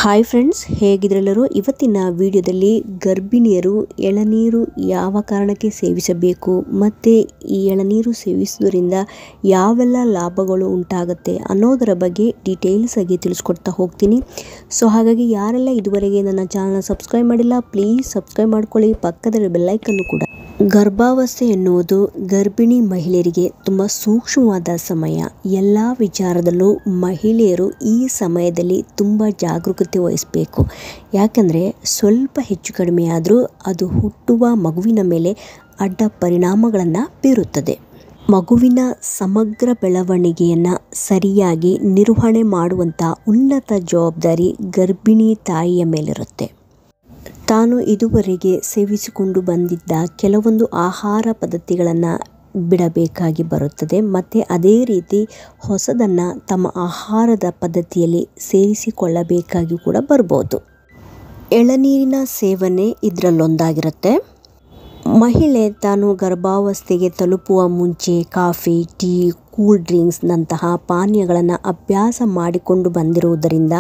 Hi friends, ಹೇಗಿದ್ರೆಲ್ಲರೂ. ಇವತ್ತಿನ ವಿಡಿಯೋದಲ್ಲಿ ಗರ್ಭಿಣಿಯರು ಎಳನೀರು ಯಾವ ಕಾರಣಕ್ಕೆ ಸೇವಿಸಬೇಕು ಮತ್ತು ಈ ಎಳನೀರು ಸೇವಿಸುವುದರಿಂದ ಯಾವೆಲ್ಲ ಲಾಭಗಳು ಉಂಟಾಗುತ್ತೆ ಅನ್ನೋದರ ಬಗ್ಗೆ ಡೀಟೇಲ್ಸ್ ಆಗಿ ತಿಳಿಸ್ಕೊಡ್ತಾ ಹೋಗ್ತೀನಿ. ಸೊ ಹಾಗಾಗಿ ಯಾರೆಲ್ಲ ಇದುವರೆಗೆ ನನ್ನ ಚಾನಲ್ನ ಸಬ್ಸ್ಕ್ರೈಬ್ ಮಾಡಿಲ್ಲ, ಪ್ಲೀಸ್ ಸಬ್ಸ್ಕ್ರೈಬ್ ಮಾಡ್ಕೊಳ್ಳಿ. ಪಕ್ಕದಲ್ಲಿ ಬೆಲ್ಲೈಕನ್ನು ಕೂಡ. ಗರ್ಭಾವಸ್ಥೆ ಎನ್ನುವುದು ಗರ್ಭಿಣಿ ಮಹಿಳೆಯರಿಗೆ ತುಂಬ ಸೂಕ್ಷ್ಮವಾದ ಸಮಯ. ಎಲ್ಲ ವಿಚಾರದಲ್ಲೂ ಮಹಿಳೆಯರು ಈ ಸಮಯದಲ್ಲಿ ತುಂಬ ಜಾಗರೂಕತೆ ವಹಿಸಬೇಕು. ಯಾಕಂದರೆ ಸ್ವಲ್ಪ ಹೆಚ್ಚು ಕಡಿಮೆ ಆದರೂ ಅದು ಹುಟ್ಟುವ ಮಗುವಿನ ಮೇಲೆ ಅಡ್ಡ ಪರಿಣಾಮಗಳನ್ನು ಬೀರುತ್ತದೆ. ಮಗುವಿನ ಸಮಗ್ರ ಬೆಳವಣಿಗೆಯನ್ನು ಸರಿಯಾಗಿ ನಿರ್ವಹಣೆ ಮಾಡುವಂಥ ಉನ್ನತ ಜವಾಬ್ದಾರಿ ಗರ್ಭಿಣಿ ತಾಯಿಯ ಮೇಲಿರುತ್ತೆ. ತಾನು ಇದುವರೆಗೆ ಸೇವಿಸಿಕೊಂಡು ಬಂದಿದ್ದ ಕೆಲವೊಂದು ಆಹಾರ ಪದ್ಧತಿಗಳನ್ನು ಬಿಡಬೇಕಾಗಿ ಬರುತ್ತದೆ ಮತ್ತು ಅದೇ ರೀತಿ ಹೊಸದನ್ನು ತಮ್ಮ ಆಹಾರದ ಪದ್ಧತಿಯಲ್ಲಿ ಸೇರಿಸಿಕೊಳ್ಳಬೇಕಾಗಿ ಕೂಡ ಬರ್ಬೋದು. ಎಳನೀರಿನ ಸೇವನೆ ಇದರಲ್ಲೊಂದಾಗಿರುತ್ತೆ. ಮಹಿಳೆ ತಾನು ಗರ್ಭಾವಸ್ಥೆಗೆ ತಲುಪುವ ಮುಂಚೆ ಕಾಫಿ, ಟೀ, ಕೂಲ್ ಡ್ರಿಂಕ್ಸ್ನಂತಹ ಪಾನೀಯಗಳನ್ನು ಅಭ್ಯಾಸ ಮಾಡಿಕೊಂಡು ಬಂದಿರುವುದರಿಂದ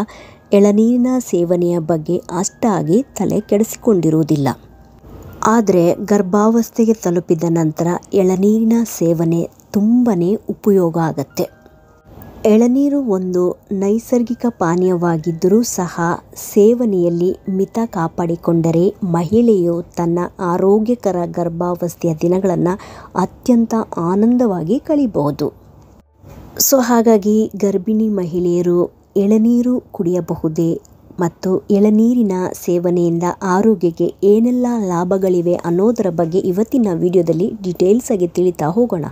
ಎಳನೀರಿನ ಸೇವನೆಯ ಬಗ್ಗೆ ಅಷ್ಟಾಗಿ ತಲೆ ಕೆಡಿಸಿಕೊಂಡಿರುವುದಿಲ್ಲ. ಆದರೆ ಗರ್ಭಾವಸ್ಥೆಗೆ ತಲುಪಿದ ನಂತರ ಎಳನೀರಿನ ಸೇವನೆ ತುಂಬಾ ಉಪಯೋಗ ಆಗುತ್ತೆ. ಎಳನೀರು ಒಂದು ನೈಸರ್ಗಿಕ ಪಾನೀಯವಾಗಿದ್ದರೂ ಸಹ ಸೇವನೆಯಲ್ಲಿ ಮಿತ ಕಾಪಾಡಿಕೊಂಡರೆ ಮಹಿಳೆಯು ತನ್ನ ಆರೋಗ್ಯಕರ ಗರ್ಭಾವಸ್ಥೆಯ ದಿನಗಳನ್ನು ಅತ್ಯಂತ ಆನಂದವಾಗಿ ಕಳೆಯಬಹುದು. ಸೊ ಹಾಗಾಗಿ ಗರ್ಭಿಣಿ ಮಹಿಳೆಯರು ಎಳನೀರು ಕುಡಿಯಬಹುದೇ ಮತ್ತು ಎಳನೀರಿನ ಸೇವನೆಯಿಂದ ಆರೋಗ್ಯಕ್ಕೆ ಏನೆಲ್ಲ ಲಾಭಗಳಿವೆ ಅನ್ನೋದರ ಬಗ್ಗೆ ಇವತ್ತಿನ ವಿಡಿಯೋದಲ್ಲಿ ಡೀಟೇಲ್ಸ್ ಆಗಿ ತಿಳಿತಾ ಹೋಗೋಣ.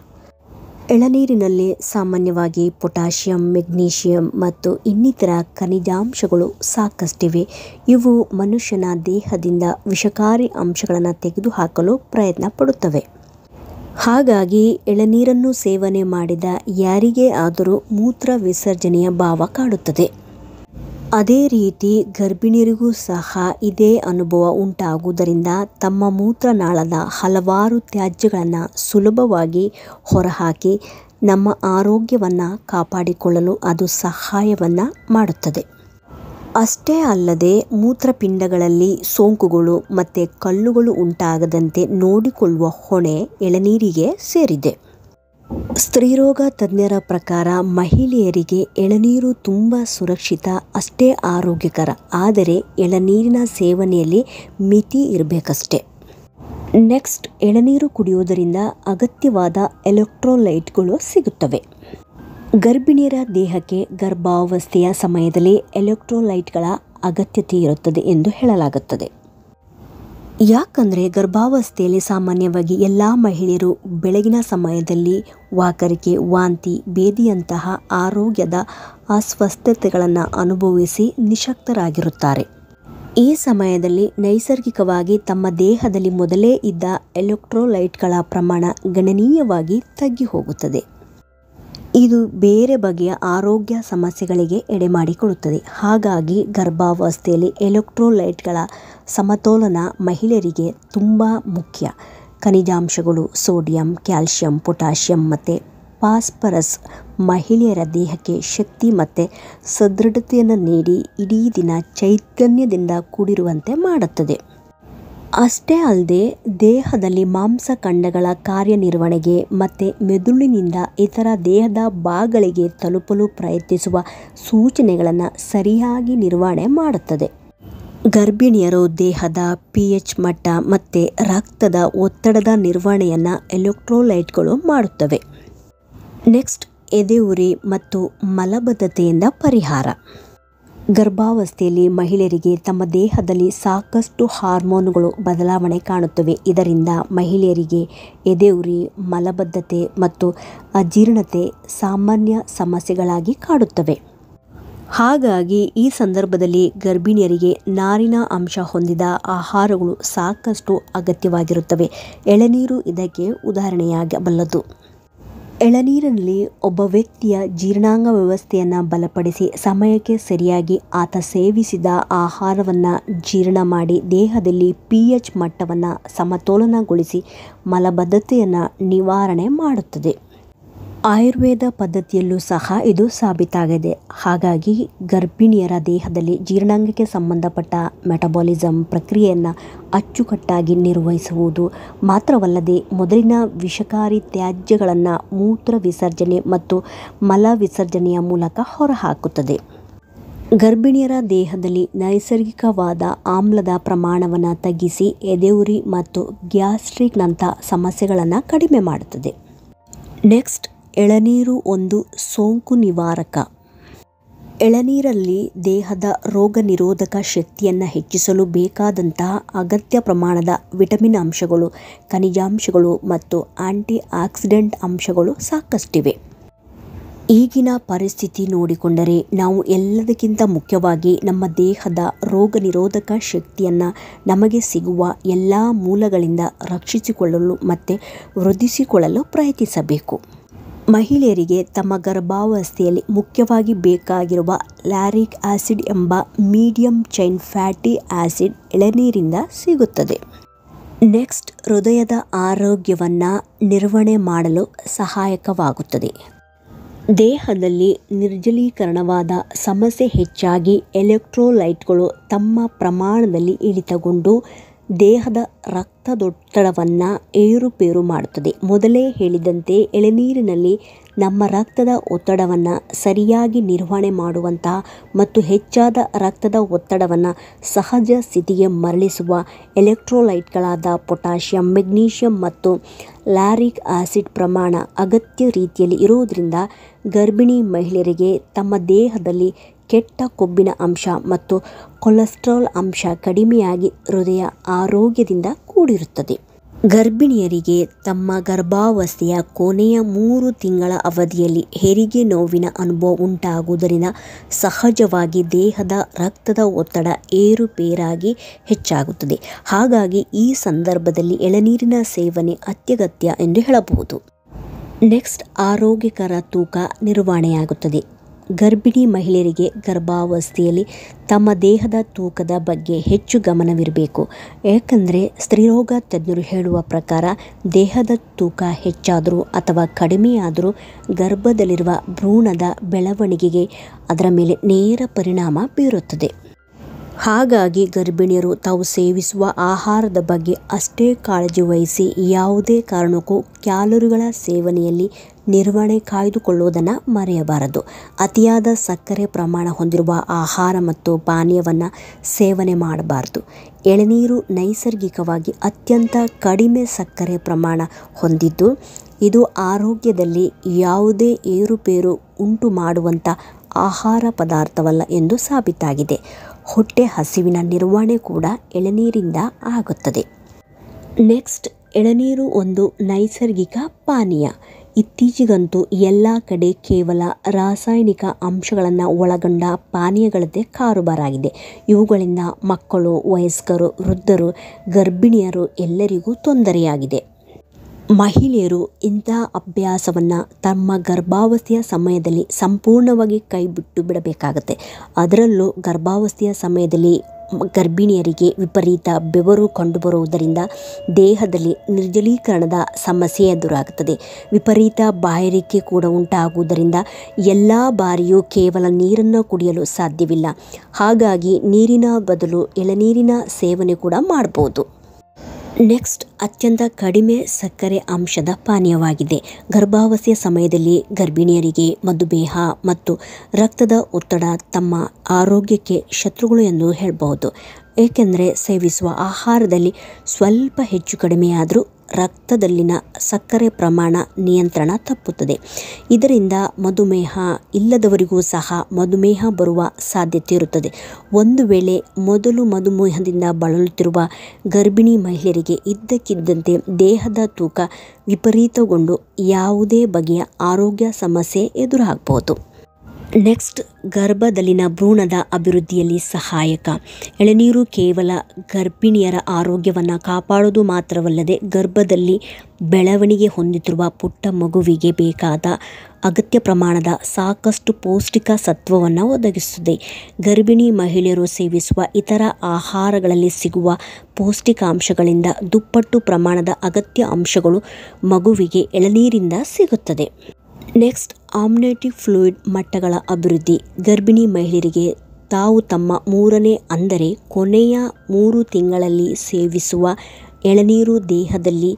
ಎಳನೀರಿನಲ್ಲಿ ಸಾಮಾನ್ಯವಾಗಿ ಪೊಟ್ಯಾಷಿಯಂ, ಮೆಗ್ನೀಷಿಯಂ ಮತ್ತು ಇನ್ನಿತರ ಖನಿಜಾಂಶಗಳು ಸಾಕಷ್ಟಿವೆ. ಇವು ಮನುಷ್ಯನ ದೇಹದಿಂದ ವಿಷಕಾರಿ ಅಂಶಗಳನ್ನು ತೆಗೆದುಹಾಕಲು ಪ್ರಯತ್ನ ಪಡುತ್ತವೆ. ಹಾಗಾಗಿ ಎಳನೀರನ್ನು ಸೇವನೆ ಮಾಡಿದ ಯಾರಿಗೇ ಆದರೂ ಮೂತ್ರ ವಿಸರ್ಜನೆಯ ಭಾವ ಕಾಡುತ್ತದೆ. ಅದೇ ರೀತಿ ಗರ್ಭಿಣಿಯರಿಗೂ ಸಹ ಇದೇ ಅನುಭವ ಉಂಟಾಗುವುದರಿಂದ ತಮ್ಮ ಮೂತ್ರನಾಳದ ಹಲವಾರು ತ್ಯಾಜ್ಯಗಳನ್ನು ಸುಲಭವಾಗಿ ಹೊರಹಾಕಿ ನಮ್ಮ ಆರೋಗ್ಯವನ್ನು ಕಾಪಾಡಿಕೊಳ್ಳಲು ಅದು ಸಹಾಯವನ್ನು ಮಾಡುತ್ತದೆ. ಅಷ್ಟೇ ಅಲ್ಲದೆ ಮೂತ್ರಪಿಂಡಗಳಲ್ಲಿ ಸೋಂಕುಗಳು ಮತ್ತು ಕಲ್ಲುಗಳು ಉಂಟಾಗದಂತೆ ನೋಡಿಕೊಳ್ಳುವ ಹೊಣೆ ಎಳನೀರಿಗೆ ಸೇರಿದೆ. ಸ್ತ್ರೀರೋಗ ತಜ್ಞರ ಪ್ರಕಾರ ಮಹಿಳೆಯರಿಗೆ ಎಳನೀರು ತುಂಬ ಸುರಕ್ಷಿತ, ಅಷ್ಟೇ ಆರೋಗ್ಯಕರ. ಆದರೆ ಎಳನೀರಿನ ಸೇವನೆಯಲ್ಲಿ ಮಿತಿ ಇರಬೇಕಷ್ಟೆ. ನೆಕ್ಸ್ಟ್, ಎಳನೀರು ಕುಡಿಯುವುದರಿಂದ ಅಗತ್ಯವಾದ ಎಲೆಕ್ಟ್ರೋಲೈಟ್ಗಳು ಸಿಗುತ್ತವೆ. ಗರ್ಭಿಣಿಯರ ದೇಹಕ್ಕೆ ಗರ್ಭಾವಸ್ಥೆಯ ಸಮಯದಲ್ಲಿ ಎಲೆಕ್ಟ್ರೋಲೈಟ್ಗಳ ಅಗತ್ಯತೆ ಇರುತ್ತದೆ ಎಂದು ಹೇಳಲಾಗುತ್ತದೆ. ಯಾಕಂದರೆ ಗರ್ಭಾವಸ್ಥೆಯಲ್ಲಿ ಸಾಮಾನ್ಯವಾಗಿ ಎಲ್ಲ ಮಹಿಳೆಯರು ಬೆಳಗಿನ ಸಮಯದಲ್ಲಿ ವಾಕರಿಕೆ, ವಾಂತಿ, ಭೇದಿಯಂತಹ ಆರೋಗ್ಯದ ಅಸ್ವಸ್ಥತೆಗಳನ್ನು ಅನುಭವಿಸಿ ನಿಶಕ್ತರಾಗಿರುತ್ತಾರೆ. ಈ ಸಮಯದಲ್ಲಿ ನೈಸರ್ಗಿಕವಾಗಿ ತಮ್ಮ ದೇಹದಲ್ಲಿ ಮೊದಲೇ ಇದ್ದ ಎಲೆಕ್ಟ್ರೋಲೈಟ್ಗಳ ಪ್ರಮಾಣ ಗಣನೀಯವಾಗಿ ತಗ್ಗಿ ಹೋಗುತ್ತದೆ. ಇದು ಬೇರೆ ಬಗೆಯ ಆರೋಗ್ಯ ಸಮಸ್ಯೆಗಳಿಗೆ ಎಡೆಮಾಡಿಕೊಡುತ್ತದೆ. ಹಾಗಾಗಿ ಗರ್ಭಾವಸ್ಥೆಯಲ್ಲಿ ಎಲೆಕ್ಟ್ರೋಲೈಟ್ಗಳ ಸಮತೋಲನ ಮಹಿಳೆಯರಿಗೆ ತುಂಬ ಮುಖ್ಯ. ಖನಿಜಾಂಶಗಳು ಸೋಡಿಯಂ, ಕ್ಯಾಲ್ಶಿಯಂ, ಪೊಟ್ಯಾಷಿಯಂ ಮತ್ತು ಫಾಸ್ಫರಸ್ ಮಹಿಳೆಯರ ದೇಹಕ್ಕೆ ಶಕ್ತಿ ಮತ್ತು ಸದೃಢತೆಯನ್ನು ನೀಡಿ ಇಡೀ ದಿನ ಚೈತನ್ಯದಿಂದ ಕೂಡಿರುವಂತೆ ಮಾಡುತ್ತದೆ. ಅಷ್ಟೇ ಅಲ್ಲದೆ ದೇಹದಲ್ಲಿ ಮಾಂಸಖಂಡಗಳ ಕಾರ್ಯನಿರ್ವಹಣೆಗೆ ಮತ್ತು ಮೆದುಳಿನಿಂದ ಇತರ ದೇಹದ ಭಾಗಗಳಿಗೆ ತಲುಪಲು ಪ್ರಯತ್ನಿಸುವ ಸೂಚನೆಗಳನ್ನು ಸರಿಯಾಗಿ ನಿರ್ವಹಣೆ ಮಾಡುತ್ತದೆ. ಗರ್ಭಿಣಿಯರು ದೇಹದ pH ಮಟ್ಟ ಮತ್ತು ರಕ್ತದ ಒತ್ತಡದ ನಿರ್ವಹಣೆಯನ್ನು ಎಲೆಕ್ಟ್ರೋಲೈಟ್ಗಳು ಮಾಡುತ್ತವೆ. ನೆಕ್ಸ್ಟ್, ಎದೆಯುರಿ ಮತ್ತು ಮಲಬದ್ಧತೆಯಿಂದ ಪರಿಹಾರ. ಗರ್ಭಾವಸ್ಥೆಯಲ್ಲಿ ಮಹಿಳೆಯರಿಗೆ ತಮ್ಮ ದೇಹದಲ್ಲಿ ಸಾಕಷ್ಟು ಹಾರ್ಮೋನುಗಳು ಬದಲಾವಣೆ ಕಾಣುತ್ತವೆ. ಇದರಿಂದ ಮಹಿಳೆಯರಿಗೆ ಎದೆಯುರಿ, ಮಲಬದ್ಧತೆ ಮತ್ತು ಅಜೀರ್ಣತೆ ಸಾಮಾನ್ಯ ಸಮಸ್ಯೆಗಳಾಗಿ ಕಾಡುತ್ತವೆ. ಹಾಗಾಗಿ ಈ ಸಂದರ್ಭದಲ್ಲಿ ಗರ್ಭಿಣಿಯರಿಗೆ ನಾರಿನ ಅಂಶ ಹೊಂದಿದ ಆಹಾರಗಳು ಸಾಕಷ್ಟು ಅಗತ್ಯವಾಗಿರುತ್ತವೆ. ಎಳನೀರು ಇದಕ್ಕೆ ಉದಾಹರಣೆಯಾಗಬಲ್ಲದು. ಎಳನೀರಿನಲ್ಲಿ ಒಬ್ಬ ವ್ಯಕ್ತಿಯ ಜೀರ್ಣಾಂಗ ವ್ಯವಸ್ಥೆಯನ್ನು ಬಲಪಡಿಸಿ ಸಮಯಕ್ಕೆ ಸರಿಯಾಗಿ ಆತ ಸೇವಿಸಿದ ಆಹಾರವನ್ನು ಜೀರ್ಣ ಮಾಡಿ ದೇಹದಲ್ಲಿ pH ಮಟ್ಟವನ್ನು ಸಮತೋಲನಗೊಳಿಸಿ ಮಲಬದ್ಧತೆಯನ್ನು ನಿವಾರಣೆ ಮಾಡುತ್ತದೆ. ಆಯುರ್ವೇದ ಪದ್ಧತಿಯಲ್ಲೂ ಸಹ ಇದು ಸಾಬೀತಾಗಿದೆ. ಹಾಗಾಗಿ ಗರ್ಭಿಣಿಯರ ದೇಹದಲ್ಲಿ ಜೀರ್ಣಾಂಗಕ್ಕೆ ಸಂಬಂಧಪಟ್ಟ ಮೆಟಬಾಲಿಸಮ್ ಪ್ರಕ್ರಿಯೆಯನ್ನು ಅಚ್ಚುಕಟ್ಟಾಗಿ ನಿರ್ವಹಿಸುವುದು ಮಾತ್ರವಲ್ಲದೆ ಮೊದಲಿನ ವಿಷಕಾರಿ ತ್ಯಾಜ್ಯಗಳನ್ನು ಮೂತ್ರ ವಿಸರ್ಜನೆ ಮತ್ತು ಮಲ ವಿಸರ್ಜನೆಯ ಮೂಲಕ ಹೊರಹಾಕುತ್ತದೆ. ಗರ್ಭಿಣಿಯರ ದೇಹದಲ್ಲಿ ನೈಸರ್ಗಿಕವಾದ ಆಮ್ಲದ ಪ್ರಮಾಣವನ್ನು ತಗ್ಗಿಸಿ ಎದೆಯುರಿ ಮತ್ತು ಗ್ಯಾಸ್ಟ್ರಿಕ್ನಂಥ ಸಮಸ್ಯೆಗಳನ್ನು ಕಡಿಮೆ ಮಾಡುತ್ತದೆ. ನೆಕ್ಸ್ಟ್, ಎಳನೀರು ಒಂದು ಸೋಂಕು ನಿವಾರಕ. ಎಳನೀರಲ್ಲಿ ದೇಹದ ರೋಗ ನಿರೋಧಕ ಶಕ್ತಿಯನ್ನು ಹೆಚ್ಚಿಸಲು ಬೇಕಾದಂತಹ ಅಗತ್ಯ ಪ್ರಮಾಣದ ವಿಟಮಿನ್ ಅಂಶಗಳು, ಖನಿಜಾಂಶಗಳು ಮತ್ತು ಆಂಟಿ ಆಕ್ಸಿಡೆಂಟ್ ಅಂಶಗಳು ಸಾಕಷ್ಟಿವೆ. ಈಗಿನ ಪರಿಸ್ಥಿತಿ ನೋಡಿಕೊಂಡರೆ ನಾವು ಎಲ್ಲದಕ್ಕಿಂತ ಮುಖ್ಯವಾಗಿ ನಮ್ಮ ದೇಹದ ರೋಗ ನಿರೋಧಕ ಶಕ್ತಿಯನ್ನು ನಮಗೆ ಸಿಗುವ ಎಲ್ಲ ಮೂಲಗಳಿಂದ ರಕ್ಷಿಸಿಕೊಳ್ಳಲು ಮತ್ತು ವೃದ್ಧಿಸಿಕೊಳ್ಳಲು ಪ್ರಯತ್ನಿಸಬೇಕು. ಮಹಿಳೆಯರಿಗೆ ತಮ್ಮ ಗರ್ಭಾವಸ್ಥೆಯಲ್ಲಿ ಮುಖ್ಯವಾಗಿ ಬೇಕಾಗಿರುವ ಲ್ಯಾರಿಕ್ ಆಸಿಡ್ ಎಂಬ ಮೀಡಿಯಂ ಚೈನ್ ಫ್ಯಾಟಿ ಆಸಿಡ್ ಎಳನೀರಿಂದ ಸಿಗುತ್ತದೆ. ನೆಕ್ಸ್ಟ್, ಹೃದಯದ ಆರೋಗ್ಯವನ್ನು ನಿರ್ವಹಣೆ ಮಾಡಲು ಸಹಾಯಕವಾಗುತ್ತದೆ. ದೇಹದಲ್ಲಿ ನಿರ್ಜಲೀಕರಣವಾದ ಸಮಸ್ಯೆ ಹೆಚ್ಚಾಗಿ ಎಲೆಕ್ಟ್ರೋಲೈಟ್ಗಳು ತಮ್ಮ ಪ್ರಮಾಣದಲ್ಲಿ ಇಳಿತಗೊಂಡು ದೇಹದ ರಕ್ತದೊತ್ತಡವನ್ನು ಏರುಪೇರು ಮಾಡುತ್ತದೆ. ಮೊದಲೇ ಹೇಳಿದಂತೆ ಎಳನೀರಿನಲ್ಲಿ ನಮ್ಮ ರಕ್ತದ ಒತ್ತಡವನ್ನು ಸರಿಯಾಗಿ ನಿರ್ವಹಣೆ ಮಾಡುವಂತಹ ಮತ್ತು ಹೆಚ್ಚಾದ ರಕ್ತದ ಒತ್ತಡವನ್ನು ಸಹಜ ಸ್ಥಿತಿಗೆ ಮರಳಿಸುವ ಎಲೆಕ್ಟ್ರೋಲೈಟ್ಗಳಾದ ಪೊಟ್ಯಾಷಿಯಂ, ಮೆಗ್ನೀಷಿಯಂ ಮತ್ತು ಲ್ಯಾರಿಕ್ ಆಸಿಡ್ ಪ್ರಮಾಣ ಅಗತ್ಯ ರೀತಿಯಲ್ಲಿ ಇರುವುದರಿಂದ ಗರ್ಭಿಣಿ ಮಹಿಳೆಯರಿಗೆ ತಮ್ಮ ದೇಹದಲ್ಲಿ ಕೆಟ್ಟ ಕೊಬ್ಬಿನ ಅಂಶ ಮತ್ತು ಕೊಲೆಸ್ಟ್ರಾಲ್ ಅಂಶ ಕಡಿಮೆಯಾಗಿ ಹೃದಯ ಆರೋಗ್ಯದಿಂದ ಕೂಡಿರುತ್ತದೆ. ಗರ್ಭಿಣಿಯರಿಗೆ ತಮ್ಮ ಗರ್ಭಾವಸ್ಥೆಯ ಕೊನೆಯ 3 ತಿಂಗಳ ಅವಧಿಯಲ್ಲಿ ಹೆರಿಗೆ ನೋವಿನ ಅನುಭವ ಉಂಟಾಗುವುದರಿಂದ ಸಹಜವಾಗಿ ದೇಹದ ರಕ್ತದ ಒತ್ತಡ ಏರುಪೇರಾಗಿ ಹೆಚ್ಚಾಗುತ್ತದೆ. ಹಾಗಾಗಿ ಈ ಸಂದರ್ಭದಲ್ಲಿ ಎಳನೀರಿನ ಸೇವನೆ ಅತ್ಯಗತ್ಯ ಎಂದು ಹೇಳಬಹುದು. ನೆಕ್ಸ್ಟ್, ಆರೋಗ್ಯಕರ ತೂಕ ನಿರ್ವಹಣೆಯಾಗುತ್ತದೆ. ಗರ್ಭಿಣಿ ಮಹಿಳೆಯರಿಗೆ ಗರ್ಭಾವಸ್ಥೆಯಲ್ಲಿ ತಮ್ಮ ದೇಹದ ತೂಕದ ಬಗ್ಗೆ ಹೆಚ್ಚು ಗಮನವಿರಬೇಕು. ಏಕೆಂದರೆ ಸ್ತ್ರೀರೋಗ ತಜ್ಞರು ಹೇಳುವ ಪ್ರಕಾರ ದೇಹದ ತೂಕ ಹೆಚ್ಚಾದರೂ ಅಥವಾ ಕಡಿಮೆಯಾದರೂ ಗರ್ಭದಲ್ಲಿರುವ ಭ್ರೂಣದ ಬೆಳವಣಿಗೆಗೆ ಅದರ ಮೇಲೆ ನೇರ ಪರಿಣಾಮ ಬೀರುತ್ತದೆ. ಹಾಗಾಗಿ ಗರ್ಭಿಣಿಯರು ತಾವು ಸೇವಿಸುವ ಆಹಾರದ ಬಗ್ಗೆ ಅಷ್ಟೇ ಕಾಳಜಿ ವಹಿಸಿ ಯಾವುದೇ ಕಾರಣಕ್ಕೂ ಕ್ಯಾಲೋರಿಗಳ ಸೇವನೆಯಲ್ಲಿ ನಿರ್ವಹಣೆ ಕಾಯ್ದುಕೊಳ್ಳುವುದನ್ನು ಮರೆಯಬಾರದು. ಅತಿಯಾದ ಸಕ್ಕರೆ ಪ್ರಮಾಣ ಹೊಂದಿರುವ ಆಹಾರ ಮತ್ತು ಪಾನೀಯವನ್ನು ಸೇವನೆ ಮಾಡಬಾರದು. ಎಳನೀರು ನೈಸರ್ಗಿಕವಾಗಿ ಅತ್ಯಂತ ಕಡಿಮೆ ಸಕ್ಕರೆ ಪ್ರಮಾಣ ಹೊಂದಿದ್ದು ಇದು ಆರೋಗ್ಯದಲ್ಲಿ ಯಾವುದೇ ಏರುಪೇರು ಉಂಟು ಮಾಡುವಂಥ ಆಹಾರ ಪದಾರ್ಥವಲ್ಲ ಎಂದು ಸಾಬೀತಾಗಿದೆ. ಹೊಟ್ಟೆ ಹಸಿವಿನ ನಿರ್ವಹಣೆ ಕೂಡ ಎಳನೀರಿಂದ ಆಗುತ್ತದೆ. ನೆಕ್ಸ್ಟ್, ಎಳನೀರು ಒಂದು ನೈಸರ್ಗಿಕ ಪಾನೀಯ. ಇತ್ತೀಚೆಗಂತೂ ಎಲ್ಲ ಕಡೆ ಕೇವಲ ರಾಸಾಯನಿಕ ಅಂಶಗಳನ್ನು ಒಳಗೊಂಡ ಪಾನೀಯಗಳದ್ದೇ ಕಾರುಬಾರಾಗಿದೆ. ಇವುಗಳಿಂದ ಮಕ್ಕಳು, ವಯಸ್ಕರು, ವೃದ್ಧರು, ಗರ್ಭಿಣಿಯರು ಎಲ್ಲರಿಗೂ ತೊಂದರೆಯಾಗಿದೆ. ಮಹಿಳೆಯರು ಇಂಥ ಅಭ್ಯಾಸವನ್ನು ತಮ್ಮ ಗರ್ಭಾವಸ್ಥೆಯ ಸಮಯದಲ್ಲಿ ಸಂಪೂರ್ಣವಾಗಿ ಕೈಬಿಟ್ಟು ಬಿಡಬೇಕಾಗತ್ತೆ. ಅದರಲ್ಲೂ ಗರ್ಭಾವಸ್ಥೆಯ ಸಮಯದಲ್ಲಿ ಗರ್ಭಿಣಿಯರಿಗೆ ವಿಪರೀತ ಬೆವರು ಕಂಡುಬರುವುದರಿಂದ ದೇಹದಲ್ಲಿ ನಿರ್ಜಲೀಕರಣದ ಸಮಸ್ಯೆ ಎದುರಾಗುತ್ತದೆ. ವಿಪರೀತ ಬಾಯಾರಿಕೆ ಕೂಡ ಉಂಟಾಗುವುದರಿಂದ ಎಲ್ಲ ಬಾರಿಯೂ ಕೇವಲ ನೀರನ್ನು ಕುಡಿಯಲು ಸಾಧ್ಯವಿಲ್ಲ. ಹಾಗಾಗಿ ನೀರಿನ ಬದಲು ಎಳನೀರಿನ ಸೇವನೆ ಕೂಡ ಮಾಡಬಹುದು. ನೆಕ್ಸ್ಟ್, ಅತ್ಯಂತ ಕಡಿಮೆ ಸಕ್ಕರೆ ಅಂಶದ ಪಾನೀಯವಾಗಿದೆ. ಗರ್ಭಾವಸ್ಥೆಯ ಸಮಯದಲ್ಲಿ ಗರ್ಭಿಣಿಯರಿಗೆ ಮಧುಮೇಹ ಮತ್ತು ರಕ್ತದ ಒತ್ತಡ ತಮ್ಮ ಆರೋಗ್ಯಕ್ಕೆ ಶತ್ರುಗಳು ಎಂದು ಹೇಳಬಹುದು. ಏಕೆಂದರೆ ಸೇವಿಸುವ ಆಹಾರದಲ್ಲಿ ಸ್ವಲ್ಪ ಹೆಚ್ಚು ಕಡಿಮೆಯಾದರೂ ರಕ್ತದಲ್ಲಿನ ಸಕ್ಕರೆ ಪ್ರಮಾಣ ನಿಯಂತ್ರಣ ತಪ್ಪುತ್ತದೆ. ಇದರಿಂದ ಮಧುಮೇಹ ಇಲ್ಲದವರಿಗೂ ಸಹ ಮಧುಮೇಹ ಬರುವ ಸಾಧ್ಯತೆ ಇರುತ್ತದೆ. ಒಂದು ವೇಳೆ ಮೊದಲು ಮಧುಮೇಹದಿಂದ ಬಳಲುತ್ತಿರುವ ಗರ್ಭಿಣಿ ಮಹಿಳೆಯರಿಗೆ ಇದ್ದಕ್ಕಿದ್ದಂತೆ ದೇಹದ ತೂಕ ವಿಪರೀತಗೊಂಡು ಯಾವುದೇ ಬಗೆಯ ಆರೋಗ್ಯ ಸಮಸ್ಯೆ ಎದುರಾಗಬಹುದು. ನೆಕ್ಸ್ಟ್, ಗರ್ಭದಲ್ಲಿನ ಭ್ರೂಣದ ಅಭಿವೃದ್ಧಿಯಲ್ಲಿ ಸಹಾಯಕ. ಎಳನೀರು ಕೇವಲ ಗರ್ಭಿಣಿಯರ ಆರೋಗ್ಯವನ್ನು ಕಾಪಾಡುವುದು ಮಾತ್ರವಲ್ಲದೆ ಗರ್ಭದಲ್ಲಿ ಬೆಳವಣಿಗೆ ಹೊಂದುತ್ತಿರುವ ಪುಟ್ಟ ಮಗುವಿಗೆ ಬೇಕಾದ ಅಗತ್ಯ ಪ್ರಮಾಣದ ಸಾಕಷ್ಟು ಪೌಷ್ಟಿಕ ಸತ್ವವನ್ನು ಒದಗಿಸುತ್ತದೆ. ಗರ್ಭಿಣಿ ಮಹಿಳೆಯರು ಸೇವಿಸುವ ಇತರ ಆಹಾರಗಳಲ್ಲಿ ಸಿಗುವ ಪೌಷ್ಟಿಕಾಂಶಗಳಿಂದ ದುಪ್ಪಟ್ಟು ಪ್ರಮಾಣದ ಅಗತ್ಯ ಅಂಶಗಳು ಮಗುವಿಗೆ ಎಳನೀರಿಂದ ಸಿಗುತ್ತದೆ. ನೆಕ್ಸ್ಟ್, ಆಮ್ನಿಯೋಟಿಕ್ ಫ್ಲೂಯಿಡ್ ಮಟ್ಟಗಳ ಅಭಿವೃದ್ಧಿ. ಗರ್ಭಿಣಿ ಮಹಿಳೆಯರಿಗೆ ತಾವು ತಮ್ಮ ಮೂರನೇ ಅಂದರೆ ಕೊನೆಯ 3 ತಿಂಗಳಲ್ಲಿ ಸೇವಿಸುವ ಎಳನೀರು ದೇಹದಲ್ಲಿ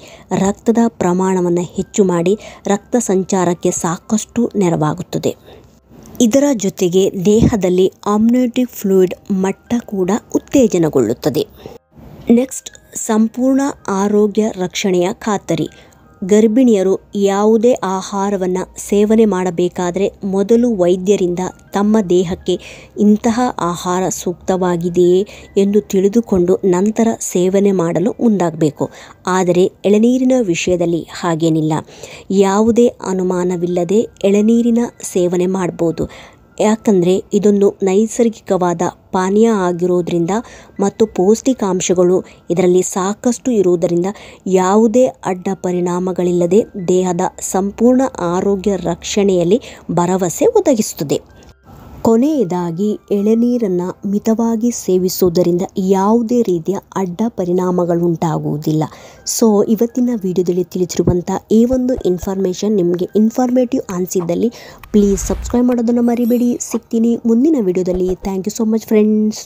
ರಕ್ತದ ಪ್ರಮಾಣವನ್ನು ಹೆಚ್ಚು ಮಾಡಿ ರಕ್ತ ಸಂಚಾರಕ್ಕೆ ಸಾಕಷ್ಟು ನೆರವಾಗುತ್ತದೆ. ಇದರ ಜೊತೆಗೆ ದೇಹದಲ್ಲಿ ಆಮ್ನಿಯೋಟಿಕ್ ಫ್ಲೂಯಿಡ್ ಮಟ್ಟ ಕೂಡ ಉತ್ತೇಜನಗೊಳ್ಳುತ್ತದೆ. ನೆಕ್ಸ್ಟ್, ಸಂಪೂರ್ಣ ಆರೋಗ್ಯ ರಕ್ಷಣೆಯ ಖಾತರಿ. ಗರ್ಭಿಣಿಯರು ಯಾವುದೇ ಆಹಾರವನ್ನು ಸೇವನೆ ಮಾಡಬೇಕಾದರೆ ಮೊದಲು ವೈದ್ಯರಿಂದ ತಮ್ಮ ದೇಹಕ್ಕೆ ಇಂತಹ ಆಹಾರ ಸೂಕ್ತವಾಗಿದೆಯೇ ಎಂದು ತಿಳಿದುಕೊಂಡು ನಂತರ ಸೇವನೆ ಮಾಡಲು ಮುಂದಾಗಬೇಕು. ಆದರೆ ಎಳನೀರಿನ ವಿಷಯದಲ್ಲಿ ಹಾಗೇನಿಲ್ಲ. ಯಾವುದೇ ಅನುಮಾನವಿಲ್ಲದೆ ಎಳನೀರಿನ ಸೇವನೆ ಮಾಡ್ಬೋದು. ಯಾಕಂದರೆ ಇದೊಂದು ನೈಸರ್ಗಿಕವಾದ ಪಾನೀಯ ಆಗಿರೋದ್ರಿಂದ ಮತ್ತು ಪೌಷ್ಟಿಕಾಂಶಗಳು ಇದರಲ್ಲಿ ಸಾಕಷ್ಟು ಇರುವುದರಿಂದ ಯಾವುದೇ ಅಡ್ಡ ಪರಿಣಾಮಗಳಿಲ್ಲದೆ ದೇಹದ ಸಂಪೂರ್ಣ ಆರೋಗ್ಯ ರಕ್ಷಣೆಯಲ್ಲಿ ಭರವಸೆ ಒದಗಿಸುತ್ತದೆ. ಕೊನೆಯದಾಗಿ, ಎಳನೀರನ್ನು ಮಿತವಾಗಿ ಸೇವಿಸುವುದರಿಂದ ಯಾವುದೇ ರೀತಿಯ ಅಡ್ಡ ಪರಿಣಾಮಗಳುಂಟಾಗುವುದಿಲ್ಲ. ಸೊ ಇವತ್ತಿನ ವಿಡಿಯೋದಲ್ಲಿ ತಿಳಿಸಿರುವಂಥ ಈ ಒಂದು ಇನ್ಫಾರ್ಮೇಷನ್ ನಿಮಗೆ ಇನ್ಫಾರ್ಮೇಟಿವ್ ಅನಿಸಿದ್ದಲ್ಲಿ ಪ್ಲೀಸ್ ಸಬ್ಸ್ಕ್ರೈಬ್ ಮಾಡೋದನ್ನು ಮರಿಬೇಡಿ. ಸಿಗ್ತೀನಿ ಮುಂದಿನ ವಿಡಿಯೋದಲ್ಲಿ. Thank you so much friends.